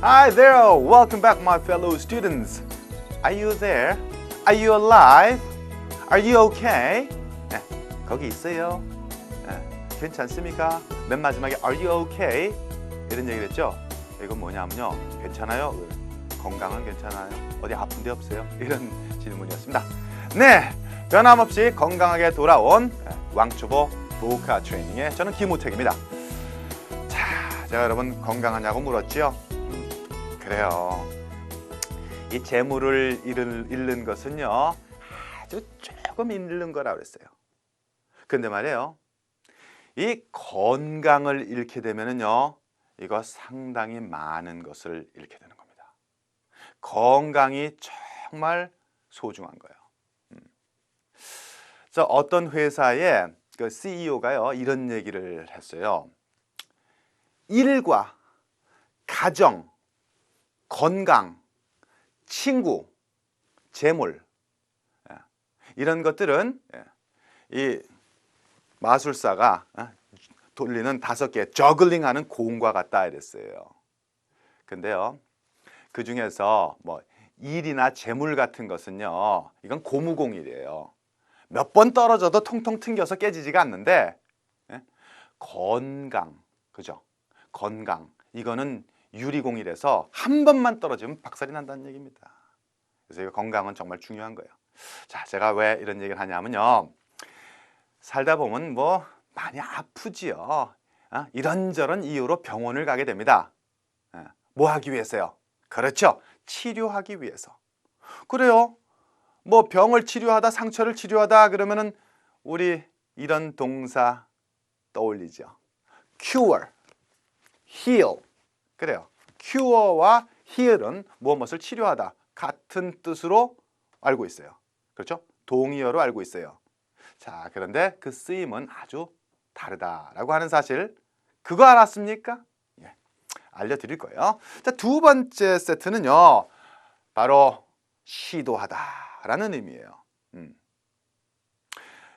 Hi there! Welcome back, my fellow students. Are you there? Are you alive? Are you okay? 네, 거기 있어요. 네, 괜찮습니까? 맨 마지막에 Are you okay? 이런 얘기를 했죠. 이건 뭐냐면요. 괜찮아요? 건강은 괜찮아요? 어디 아픈 데 없어요? 이런 질문이었습니다. 네, 변함없이 건강하게 돌아온 왕초보 보카 트레이닝의 저는 김우택입니다. 자, 제가 여러분 건강하냐고 물었죠? 그래요. 이 재물을 잃는 것은요, 아주 조금 잃는 거라 그랬어요. 근데 말이에요, 이 건강을 잃게 되면은요, 이거 상당히 많은 것을 잃게 되는 겁니다. 건강이 정말 소중한 거예요. 그래서 어떤 회사의 그 CEO가요, 이런 얘기를 했어요. 일과 가정, 건강, 친구, 재물, 이런 것들은 이 마술사가 돌리는 5개 저글링하는 공과 같다 이랬어요. 근데요, 그 중에서 뭐 일이나 재물 같은 것은요, 이건 고무공이래요. 몇 번 떨어져도 통통 튕겨서 깨지지가 않는데, 건강, 그죠? 건강, 이거는 유리공이라서 한 번만 떨어지면 박살이 난다는 얘기입니다. 그래서 이거 건강은 정말 중요한 거예요. 자, 제가 왜 이런 얘기를 하냐면요, 살다 보면 뭐 많이 아프지요. 이런저런 이유로 병원을 가게 됩니다. 뭐 하기 위해서요? 그렇죠, 치료하기 위해서. 그래요, 뭐 병을 치료하다, 상처를 치료하다 그러면은 우리 이런 동사 떠올리죠. cure, heal. 그래요. cure와 heal은 무엇을 치료하다 같은 뜻으로 알고 있어요. 그렇죠? 동의어로 알고 있어요. 자, 그런데 그 쓰임은 아주 다르다라고 하는 사실, 그거 알았습니까? 예, 알려드릴 거예요. 자, 두 번째 세트는요, 바로 시도하다라는 의미예요.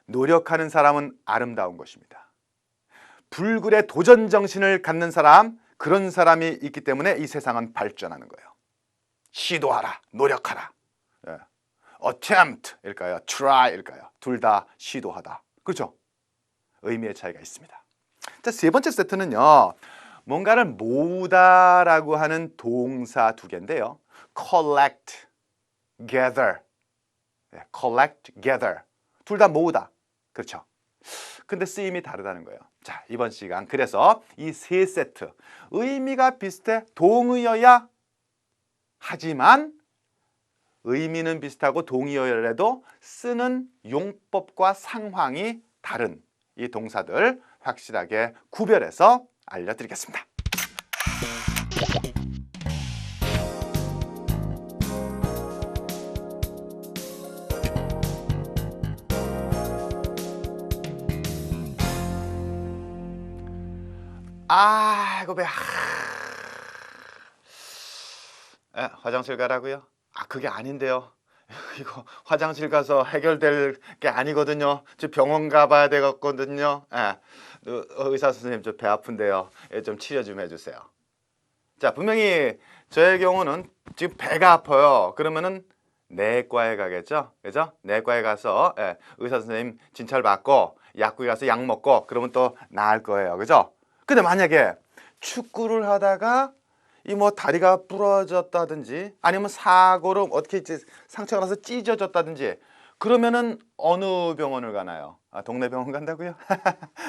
노력하는 사람은 아름다운 것입니다. 불굴의 도전 정신을 갖는 사람, 그런 사람이 있기 때문에 이 세상은 발전하는 거예요. 시도하라, 노력하라. attempt 일까요? try 일까요? 둘 다 시도하다. 그렇죠? 의미의 차이가 있습니다. 자, 세 번째 세트는요, 뭔가를 모으다라고 하는 동사 2개인데요. collect, gather. collect, gather. 둘 다 모으다. 그렇죠? 근데 쓰임이 다르다는 거예요. 자, 이번 시간 그래서 이 세 세트 의미가 비슷해, 동의어야 하지만 의미는 비슷하고 동의어라도 쓰는 용법과 상황이 다른 이 동사들 확실하게 구별해서 알려드리겠습니다. 이거 배 화장실 가라고요? 그게 아닌데요. 이거 화장실 가서 해결될 게 아니거든요. 저 병원 가봐야 되거든요. 의사 선생님, 저 배 아픈데요. 좀 치료 좀 해주세요. 자, 분명히 저의 경우는 지금 배가 아파요. 그러면은 내과에 가겠죠, 그죠? 내과에 가서 의사 선생님 진찰 받고 약국에 가서 약 먹고 그러면 또 나을 거예요, 그죠? 근데 만약에 축구를 하다가 이 뭐 다리가 부러졌다든지 아니면 사고로 어떻게 상처가 나서 찢어졌다든지 그러면은 어느 병원을 가나요? 동네 병원 간다고요?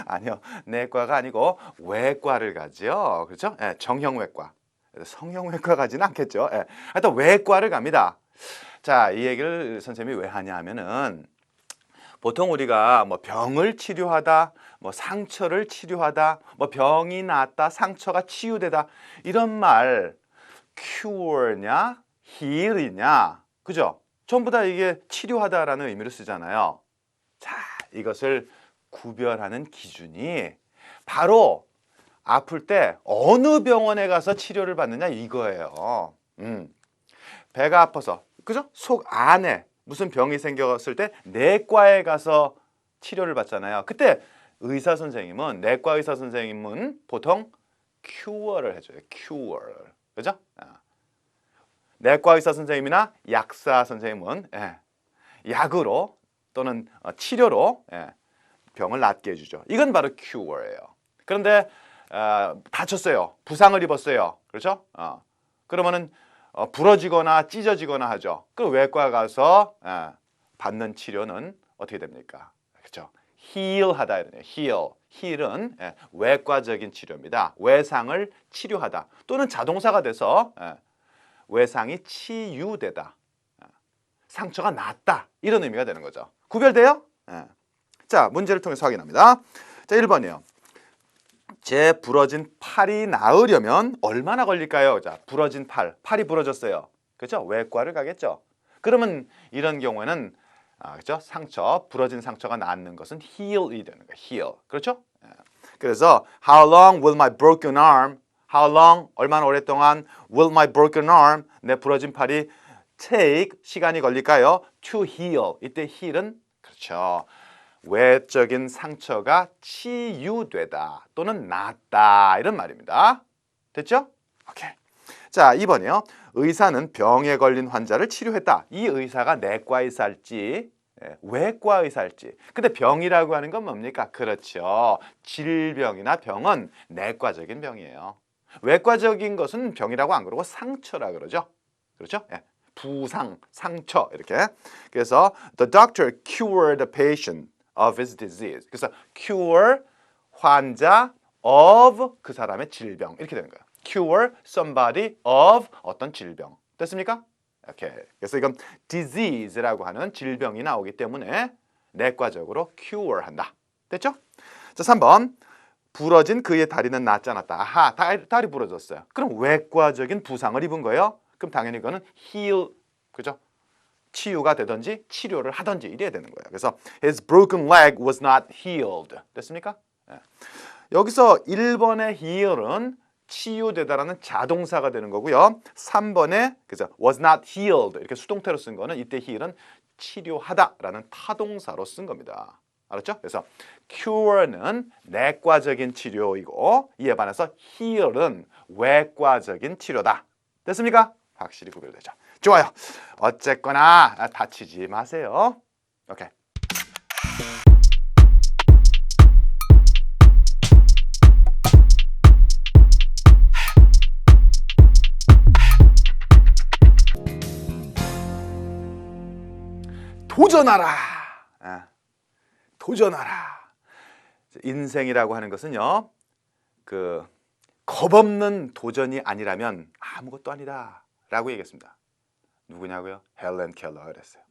아니요, 내과가 아니고 외과를 가죠. 그렇죠? 정형외과. 성형외과 가지는 않겠죠. 하여튼 외과를 갑니다. 자, 이 얘기를 선생님이 왜 하냐 하면은, 보통 우리가 뭐 병을 치료하다, 뭐 상처를 치료하다, 뭐 병이 낫다, 상처가 치유되다, 이런 말 cure냐 heal이냐, 그죠? 전부 다 이게 치료하다라는 의미로 쓰잖아요. 자, 이것을 구별하는 기준이 바로 아플 때 어느 병원에 가서 치료를 받느냐 이거예요. 배가 아파서, 그죠? 속 안에 무슨 병이 생겼을 때 내과에 가서 치료를 받잖아요. 그때 내과 의사 선생님은 보통 cure를 해줘요. cure. 그죠? 내과 의사 선생님이나 약사 선생님은 약으로 또는 치료로 병을 낫게 해주죠. 이건 바로 cure예요. 그런데 다쳤어요. 부상을 입었어요. 그렇죠? 그러면은 부러지거나 찢어지거나 하죠. 그럼 외과 가서 받는 치료는 어떻게 됩니까? 그렇죠? heal하다 이러네요. heal은 외과적인 치료입니다. 외상을 치료하다 또는 자동사가 돼서 외상이 치유되다, 상처가 낫다 이런 의미가 되는 거죠. 구별돼요? 자, 문제를 통해서 확인합니다. 자, 1번이요. 제 부러진 팔이 나으려면 얼마나 걸릴까요? 자, 부러진 팔이 부러졌어요. 그렇죠? 외과를 가겠죠. 그러면 이런 경우에는 그렇죠? 부러진 상처가 낫는 것은 heal이 되는 거예요. heal. 그렇죠? 그래서 how long will my broken arm? How long? 얼마나 오랫동안 will my broken arm? 내 부러진 팔이 take 시간이 걸릴까요? To heal. 이때 heal은 그렇죠. 외적인 상처가 치유되다 또는 낫다 이런 말입니다. 됐죠? 오케이. 자, 2번이요. 의사는 병에 걸린 환자를 치료했다. 이 의사가 내과 의사일지 외과 의사일지. 근데 병이라고 하는 건 뭡니까? 그렇죠. 질병이나 병은 내과적인 병이에요. 외과적인 것은 병이라고 안 그러고 상처라 그러죠. 그렇죠? 부상, 상처 이렇게. 그래서 the doctor cured the patient of his disease. 그래서 cure 환자 of 그 사람의 질병 이렇게 되는 거예요. cure somebody of 어떤 질병. 됐습니까? 오케이. 그래서 이건 disease라고 하는 질병이 나오기 때문에 내과적으로 cure한다. 됐죠? 자, 3번. 부러진 그의 다리는 낫지 않았다. 아하, 다리 부러졌어요. 그럼 외과적인 부상을 입은 거예요. 그럼 당연히 이거는 heal, 그죠? 치유가 되든지 치료를 하든지 이래야 되는 거예요. 그래서 his broken leg was not healed. 됐습니까? 여기서 1번의 heal은 치유되다라는 자동사가 되는 거고요. 3번에 그죠? was not healed 이렇게 수동태로 쓴 거는 이때 heal은 치료하다라는 타동사로 쓴 겁니다. 알았죠? 그래서 cure는 내과적인 치료이고 이에 반해서 heal은 외과적인 치료다. 됐습니까? 확실히 구별되죠. 좋아요. 어쨌거나 다치지 마세요. 오케이. 도전하라. 도전하라. 인생이라고 하는 것은요. 겁없는 도전이 아니라면 아무것도 아니다 라고 얘기했습니다. 누구냐고요? 헬렌 켈러가 그랬어요.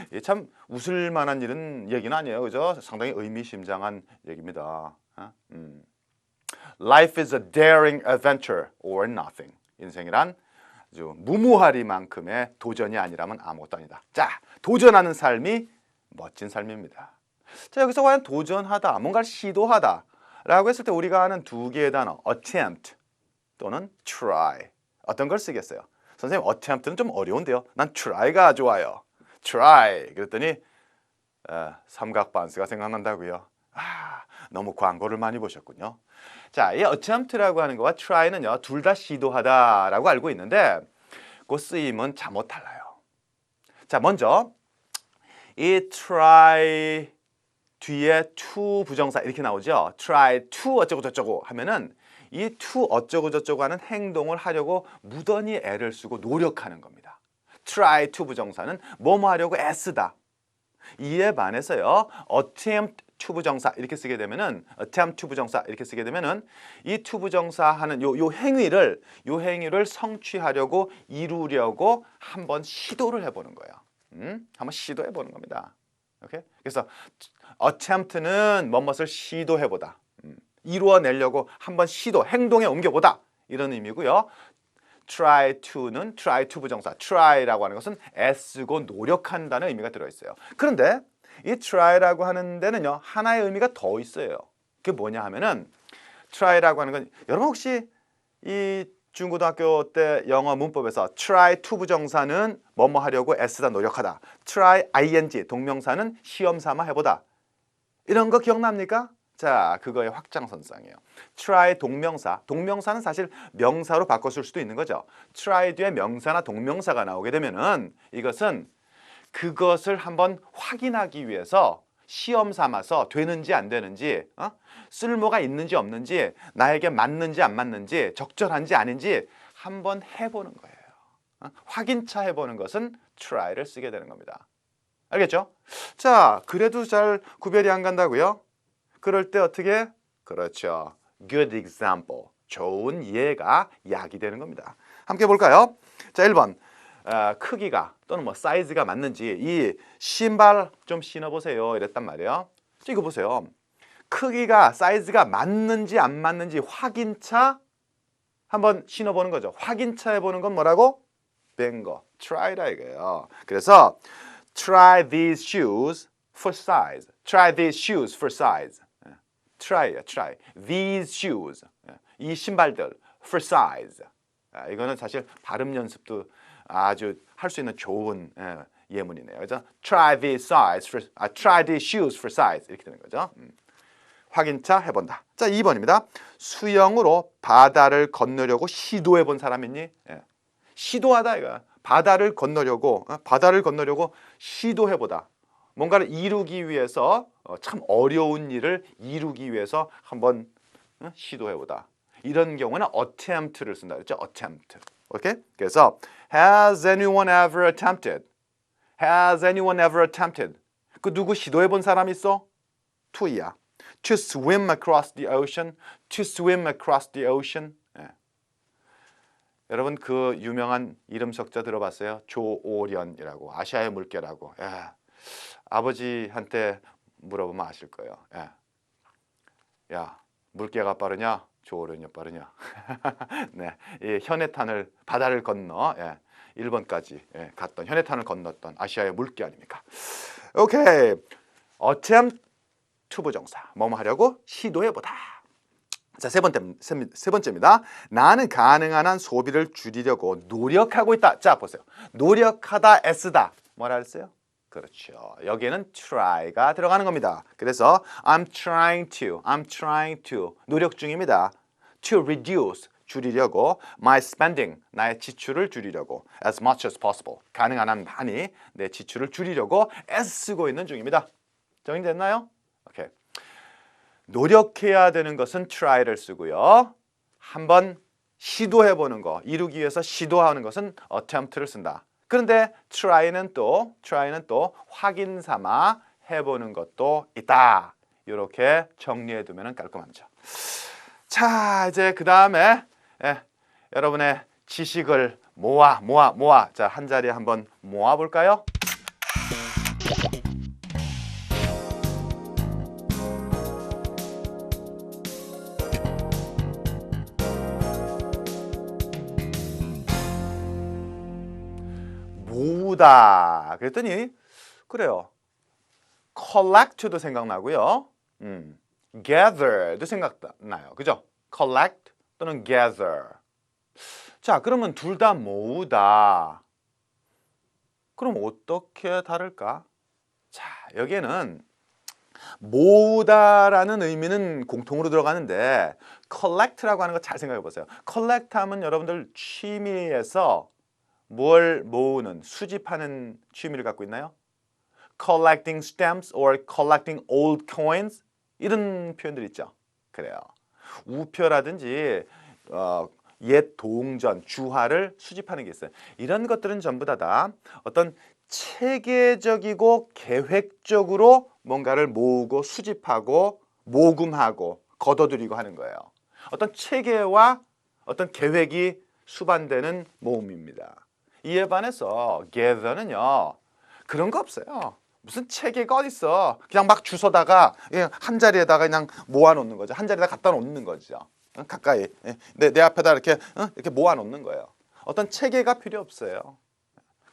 이게 참 웃을 만한 일은 얘기는 아니에요. 그죠? 상당히 의미심장한 얘기입니다. Life is a daring adventure or nothing. 인생이란 아주 무모하리만큼의 도전이 아니라면 아무것도 아니다. 자, 도전하는 삶이 멋진 삶입니다. 자, 여기서 과연 도전하다, 뭔가를 시도하다 라고 했을 때 우리가 아는 두 개의 단어 attempt 또는 try 어떤 걸 쓰겠어요? 선생님 attempt는 좀 어려운데요. 난 try가 좋아요. try 그랬더니 삼각반스가 생각난다고요. 너무 광고를 많이 보셨군요. 자, 이 attempt라고 하는 거와 try는요 둘 다 시도하다라고 알고 있는데 그 쓰임은 잠못 달라요. 자, 먼저 이 try 뒤에 to 부정사 이렇게 나오죠. try to 어쩌고 저쩌고 하면은 이 to 어쩌고 저쩌고 하는 행동을 하려고 무던히 애를 쓰고 노력하는 겁니다. try to 부정사는 뭐뭐 하려고 애쓰다. 이에 반해서요. attempt to 부정사 이렇게 쓰게 되면은 attempt to 부정사 이렇게 쓰게 되면은 이 to 부정사 하는 요 행위를 성취하려고 이루려고 한번 시도를 해보는 거예요. 한번 시도해 보는 겁니다. 오케이? 그래서 attempt는 뭐뭇을 시도해보다. 이루어내려고 한번 행동에 옮겨보다. 이런 의미고요. try to는 try to 부정사. try라고 하는 것은 애쓰고 노력한다는 의미가 들어있어요. 그런데 이 try라고 하는 데는요. 하나의 의미가 더 있어요. 그게 뭐냐 하면은 try라고 하는 건 여러분 혹시 이 중고등학교 때 영어 문법에서 try to 부정사는 뭐뭐 하려고 애쓰다 노력하다. try ing 동명사는 시험 삼아 해보다. 이런 거 기억납니까? 자, 그거의 확장선상이에요. try 동명사. 동명사는 사실 명사로 바꿔 쓸 수도 있는 거죠. try 뒤에 명사나 동명사가 나오게 되면은 이것은 그것을 한번 확인하기 위해서 시험 삼아서 되는지 안 되는지, 쓸모가 있는지 없는지, 나에게 맞는지 안 맞는지, 적절한지 아닌지 한번 해보는 거예요. 확인차 해보는 것은 try를 쓰게 되는 겁니다. 알겠죠? 자, 그래도 잘 구별이 안 간다고요? 그럴 때 어떻게? 그렇죠. good example. 좋은 예가 약이 되는 겁니다. 함께 볼까요? 자, 1번. 크기가 또는 뭐 사이즈가 맞는지 이 신발 좀 신어보세요 이랬단 말이에요. 이거 보세요. 크기가 사이즈가 맞는지 안 맞는지 확인차 한번 신어보는 거죠. 확인차 해보는 건 뭐라고? 뱅거, try다 이거예요. 그래서 try these shoes for size. Try these shoes for size. try야, try. These shoes. 이 신발들 for size. 이거는 사실 발음 연습도 아주 할 수 있는 좋은 예문이네요. 그죠? Try these size for, try these shoes for size 이렇게 되는 거죠. 확인차 해본다. 자, 2번입니다. 수영으로 바다를 건너려고 시도해 본 사람 있니? 시도하다 이거. 바다를 건너려고 시도해보다. 뭔가를 이루기 위해서 참 어려운 일을 이루기 위해서 한번 시도해보다. 이런 경우는 attempt를 쓴다 그랬죠? attempt. 오케이? 그래서 has anyone ever attempted? Has anyone ever attempted? 그 누구 시도해 본 사람 있어? to야. To swim across the ocean. To swim across the ocean. 여러분 그 유명한 이름 석자 들어봤어요? 조오련이라고. 아시아의 물개라고. 아버지한테 물어보면 아실 거예요. 야, 물개가 빠르냐? 조오련이 빠르냐? 네, 이 현해탄을 바다를 건너 일본까지 갔던 현해탄을 건넜던 아시아의 물개 아닙니까? 오케이, attempt 투부정사 뭐뭐 하려고 시도해보다. 자, 세 번째입니다. 나는 가능한 한 소비를 줄이려고 노력하고 있다. 자, 보세요. 노력하다, 애쓰다. 뭐라 했어요? 그렇죠. 여기에는 try가 들어가는 겁니다. 그래서 I'm trying to 노력 중입니다. To reduce 줄이려고 my spending 나의 지출을 줄이려고 as much as possible 가능한 한 많이 내 지출을 줄이려고 애쓰고 있는 중입니다. 정리됐나요? 오케이. 노력해야 되는 것은 try를 쓰고요. 한번 시도해보는 거, 이루기 위해서 시도하는 것은 attempt를 쓴다. 그런데 try는 또 확인 삼아 해보는 것도 있다. 이렇게 정리해두면 깔끔하죠. 자, 이제 그 다음에 여러분의 지식을 모아. 자, 한 자리에 한번 모아볼까요? 모으다. 그랬더니 그래요. collect도 생각나고요. gather도 생각나요. 그죠? collect 또는 gather. 자, 그러면 둘 다 모으다. 그럼 어떻게 다를까? 자, 여기에는 모으다라는 의미는 공통으로 들어가는데 collect라고 하는 거 잘 생각해 보세요. collect 하면 여러분들 취미에서 뭘 모으는, 수집하는 취미를 갖고 있나요? collecting stamps or collecting old coins 이런 표현들 있죠. 그래요. 우표라든지 옛 동전, 주화를 수집하는 게 있어요. 이런 것들은 전부 다 어떤 체계적이고 계획적으로 뭔가를 모으고 수집하고 모금하고 걷어들이고 하는 거예요. 어떤 체계와 어떤 계획이 수반되는 모음입니다. 이에 반해서 gather는요 그런 거 없어요. 무슨 체계가 어딨어. 그냥 막 주워다가 한 자리에다가 그냥 모아놓는 거죠. 한 자리에다 갖다 놓는 거죠. 가까이 내 앞에다 이렇게 모아놓는 거예요. 어떤 체계가 필요 없어요.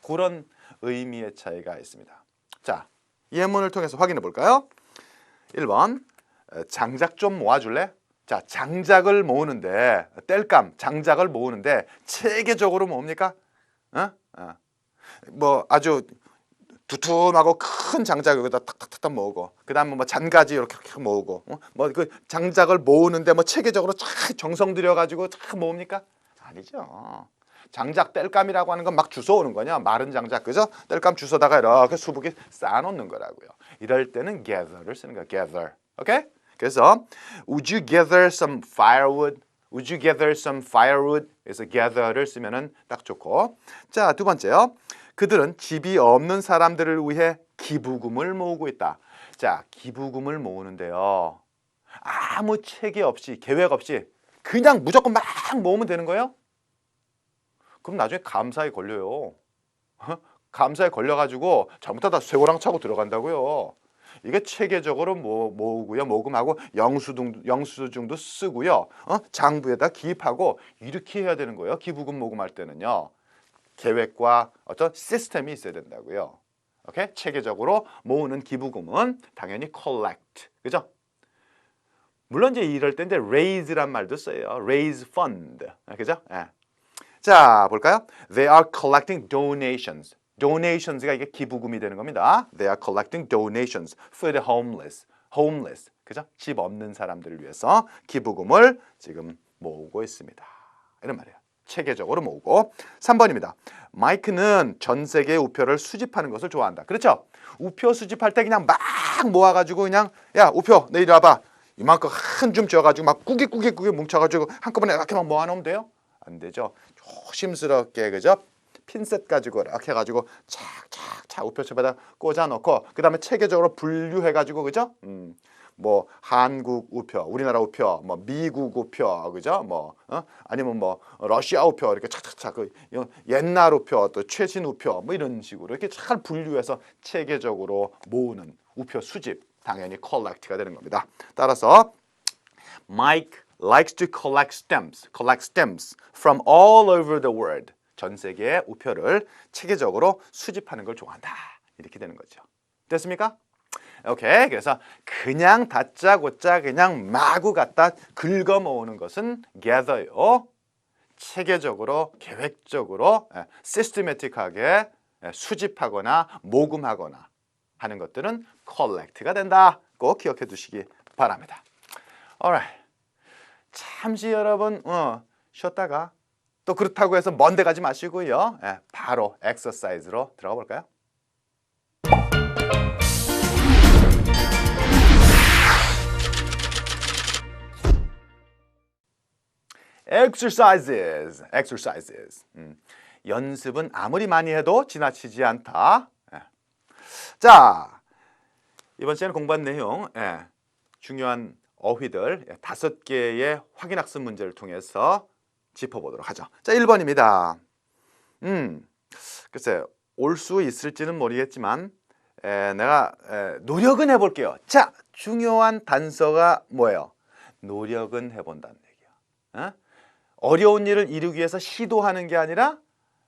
그런 의미의 차이가 있습니다. 자, 예문을 통해서 확인해 볼까요? 1번 장작 좀 모아줄래? 자, 장작을 모으는데 땔감 장작을 모으는데 체계적으로 모읍니까? 뭐 아주 두툼하고 큰 장작 여기다 탁탁탁탁 모으고, 그다음에 뭐 잔가지 이렇게 모으고, 뭐 그 장작을 모으는데 뭐 체계적으로 쫙 정성 들여가지고 쫙 모읍니까? 아니죠. 장작 땔감이라고 하는 건 막 주워오는 거냐, 마른 장작, 그죠? 땔감 주워다가 이렇게 수북이 쌓아놓는 거라고요. 이럴 때는 gather를 쓰는 거야. gather. 오케이? 그래서 would you gather some firewood? Would you gather some firewood? 그래서 gather를 쓰면은 딱 좋고. 자, 두 번째요. 그들은 집이 없는 사람들을 위해 기부금을 모으고 있다. 자, 기부금을 모으는데요. 아무 체계 없이, 계획 없이 그냥 무조건 막 모으면 되는 거예요? 그럼 나중에 감사에 걸려요. 감사에 걸려가지고 잘못하다 쇠고랑 차고 들어간다고요. 이게 체계적으로 모으고요, 모금하고 영수증도 쓰고요, 장부에다 기입하고 이렇게 해야 되는 거예요. 기부금 모금할 때는요, 계획과 어떤 시스템이 있어야 된다고요. 오케이? 체계적으로 모으는 기부금은 당연히 collect, 그죠? 물론 이제 이럴 때 이제 raise란 말도 써요. raise fund, 그죠? 예. 자, 볼까요? They are collecting donations. donations가 이게 기부금이 되는 겁니다. They are collecting donations for the homeless. homeless, 그죠? 집 없는 사람들을 위해서 기부금을 지금 모으고 있습니다. 이런 말이에요. 체계적으로 모으고. 3번입니다. 마이크는 전 세계의 우표를 수집하는 것을 좋아한다. 그렇죠? 우표 수집할 때 그냥 막 모아가지고 그냥, 야, 우표 내 이리 와봐. 이만큼 한 줌 쥐어가지고 막 꾸깃꾸깃 뭉쳐가지고 한꺼번에 이렇게 막 모아놓으면 돼요? 안 되죠. 조심스럽게, 그죠? 핀셋 가지고 이렇게 해가지고 착착착 우표첩에다 꽂아놓고, 그 다음에 체계적으로 분류해가지고, 그죠? 뭐 한국 우표, 우리나라 우표, 뭐 미국 우표, 그죠? 뭐 아니면 뭐 러시아 우표 이렇게 착착착, 그 옛날 우표, 또 최신 우표, 뭐 이런 식으로 이렇게 잘 분류해서 체계적으로 모으는 우표 수집, 당연히 collect가 되는 겁니다. 따라서 Mike likes to collect stamps from all over the world. 전 세계의 우표를 체계적으로 수집하는 걸 좋아한다. 이렇게 되는 거죠. 됐습니까? 오케이. 그래서 그냥 다짜고짜 그냥 마구 갖다 긁어 모으는 것은 gather요. 체계적으로, 계획적으로, 시스테매틱하게 수집하거나 모금하거나 하는 것들은 collect가 된다. 꼭 기억해 두시기 바랍니다. Alright. 잠시 여러분 쉬었다가 또 그렇다고 해서 먼데 가지 마시고요. 바로 엑서사이즈로 들어가 볼까요? exercises. 연습은 아무리 많이 해도 지나치지 않다. 자, 이번 시간에 공부한 내용, 중요한 어휘들 5개의 확인학습 문제를 통해서 짚어보도록 하죠. 자, 1번입니다. 글쎄, 올 수 있을지는 모르겠지만 내가 노력은 해볼게요. 자, 중요한 단서가 뭐예요? 노력은 해본다는 얘기야. 어려운 일을 이루기 위해서 시도하는 게 아니라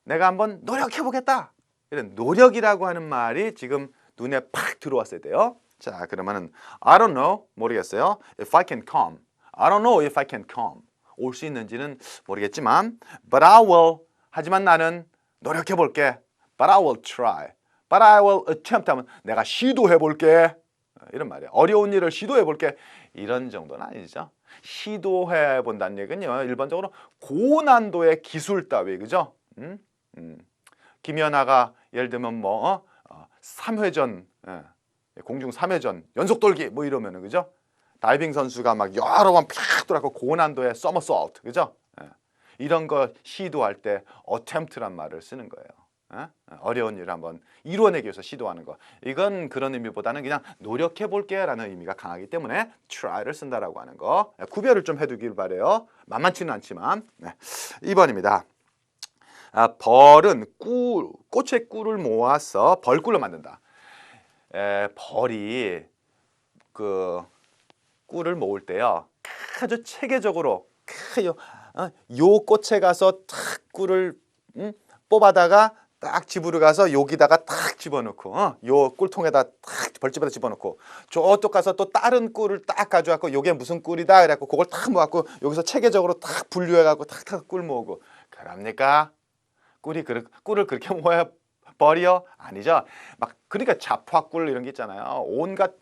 내가 한번 노력해보겠다. 이런 노력이라고 하는 말이 지금 눈에 팍 들어왔어야 돼요. 자, 그러면은 I don't know, 모르겠어요. If I can come. I don't know if I can come. 올 수 있는지는 모르겠지만 But I will. 하지만 나는 노력해볼게. But I will try. But I will attempt 하면 내가 시도해볼게. 이런 말이에요. 어려운 일을 시도해볼게. 이런 정도는 아니죠. 시도해본다는 얘기는요, 일반적으로 고난도의 기술 따위, 그죠? 김연아가 예를 들면 뭐 3회전, 공중 3회전 연속 돌기 뭐 이러면은, 그죠? 다이빙 선수가 막 여러 번 팍 돌아서 고난도의 서머솔트, 그죠? 이런 거 시도할 때 attempt란 말을 쓰는 거예요. 어려운 일을 한번 이루어내기 위해서 시도하는 거. 이건 그런 의미보다는 그냥 노력해볼게 라는 의미가 강하기 때문에 try를 쓴다라고 하는 거. 구별을 좀 해두길 바래요. 만만치는 않지만. 2번입니다. 벌은 꽃의 꿀을 모아서 벌꿀로 만든다. 벌이 그 꿀을 모을 때요, 아주 체계적으로 요 꽃에 가서 탁 꿀을 뽑아다가 딱 집으로 가서 여기다가 딱 집어넣고, 요 꿀통에다 딱 벌집에다 집어넣고, 저쪽 가서 또 다른 꿀을 딱 가져왔고, 요게 무슨 꿀이다 그래갖고 그걸 딱 모았고, 여기서 체계적으로 딱 분류해갖고 탁탁 꿀 모으고. 그럽니까? 꿀을 그렇게 모아야 벌이요? 아니죠. 막 그러니까 자화꿀 이런 게 있잖아요. 온갖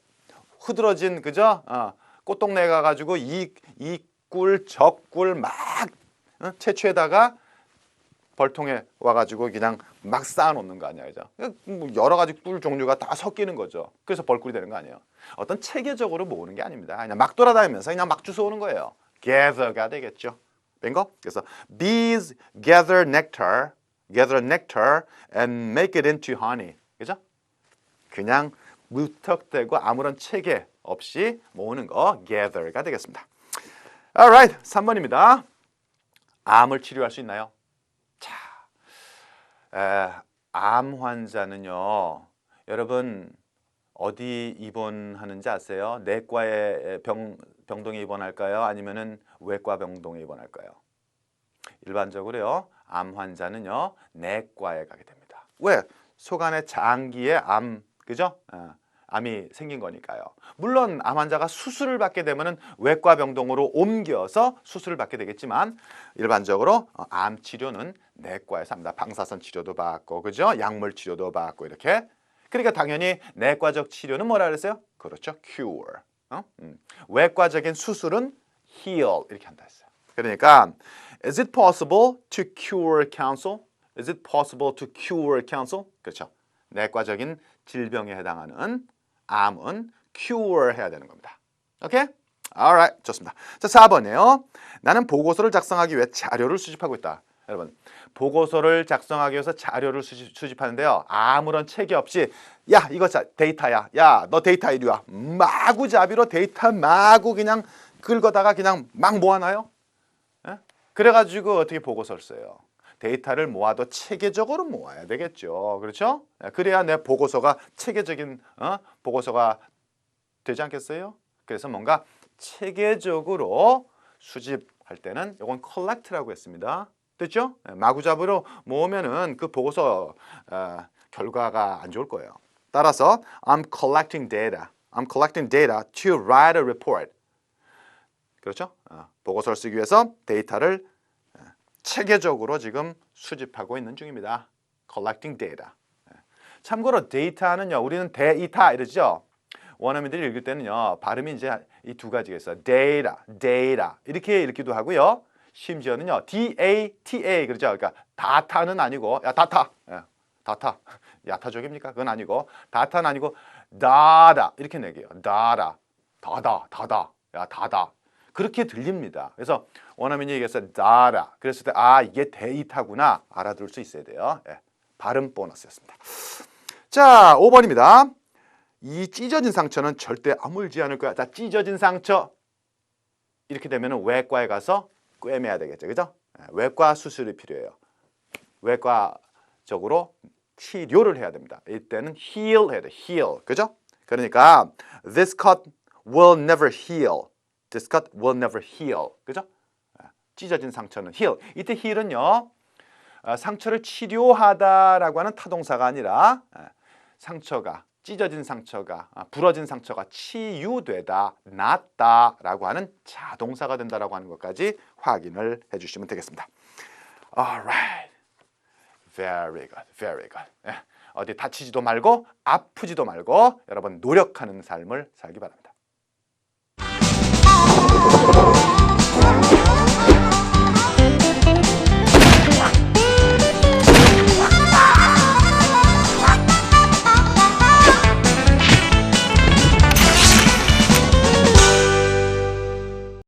흐드러진 그죠? 꽃동네 가가지고 이 꿀 저 꿀 막 채취에다가 벌통에 와가지고 그냥 막 쌓아놓는 거 아니야, 그죠? 뭐 여러 가지 꿀 종류가 다 섞이는 거죠. 그래서 벌꿀이 되는 거 아니에요. 어떤 체계적으로 모으는 게 아닙니다. 그냥 막 돌아다니면서 그냥 막 주워오는 거예요. gather가 되겠죠. 된 거? 그래서 bees gather nectar and make it into honey. 그죠? 그냥 무턱대고 아무런 체계 없이 모으는 거 gather가 되겠습니다. Alright, 3번입니다. 암을 치료할 수 있나요? 자, 암 환자는요, 여러분 어디 입원하는지 아세요? 내과에 병동에 입원할까요? 아니면은 외과 병동에 입원할까요? 일반적으로요, 암 환자는요, 내과에 가게 됩니다. 왜? 속안의 장기에 암, 그죠? 암이 생긴 거니까요. 물론 암 환자가 수술을 받게 되면은 외과 병동으로 옮겨서 수술을 받게 되겠지만 일반적으로 암 치료는 내과에서 합니다. 방사선 치료도 받고, 그죠? 약물 치료도 받고 이렇게. 그러니까 당연히 내과적 치료는 뭐라 그랬어요? 그렇죠, cure. 외과적인 수술은 heal 이렇게 한다 했어요. 그러니까 is it possible to cure cancer? Is it possible to cure cancer? 그렇죠. 내과적인 질병에 해당하는 암은 cure 해야 되는 겁니다. 오케이? alright, 좋습니다. 자, 4번이에요. 나는 보고서를 작성하기 위해 자료를 수집하고 있다. 여러분, 보고서를 작성하기 위해서 자료를 수집하는데요. 아무런 체계 없이 야, 이거 데이터야. 야, 너 데이터 이리 와. 마구잡이로 데이터 마구 그냥 긁어다가 그냥 막 모아놔요. 예? 그래가지고 어떻게 보고서를 써요? 데이터를 모아도 체계적으로 모아야 되겠죠. 그렇죠? 그래야 내 보고서가 체계적인 보고서가 되지 않겠어요? 그래서 뭔가 체계적으로 수집할 때는 이건 collect라고 했습니다. 됐죠? 마구잡이로 모으면은 그 보고서 결과가 안 좋을 거예요. 따라서 I'm collecting data. I'm collecting data to write a report. 그렇죠? 보고서를 쓰기 위해서 데이터를 체계적으로 지금 수집하고 있는 중입니다. Collecting data. 참고로 데이터는요, 우리는 데이터 이러죠. 원어민들이 읽을 때는요, 발음이 이제 이 두 가지가 있어요. data 이렇게 읽기도 하고요. 심지어는요, data 그러죠. 그러니까 다타는 아니고, 야 다타, 다타, 야타족입니까? 그건 아니고, 다타는 아니고 data 이렇게 내게요. data, 다다, 야 다다. 그렇게 들립니다. 그래서 원어민이 얘기해서 data. 그랬을 때 이게 데이터구나 알아들을 수 있어야 돼요. 발음 보너스였습니다. 자, 5번입니다. 이 찢어진 상처는 절대 아물지 않을 거야. 자, 찢어진 상처 이렇게 되면 외과에 가서 꿰매야 되겠죠, 그죠? 외과 수술이 필요해요. 외과적으로 치료를 해야 됩니다. 이때는 heal 해야 돼, heal, 그죠? 그러니까 this cut will never heal. This cut will never heal. 그죠? 찢어진 상처는 heal. 이때 heal은요, 상처를 치료하다라고 하는 타동사가 아니라 상처가, 찢어진 상처가, 부러진 상처가 치유되다, 낫다라고 하는 자동사가 된다라고 하는 것까지 확인을 해주시면 되겠습니다. Alright, very good, very good. 어디 다치지도 말고 아프지도 말고 여러분 노력하는 삶을 살기 바랍니다.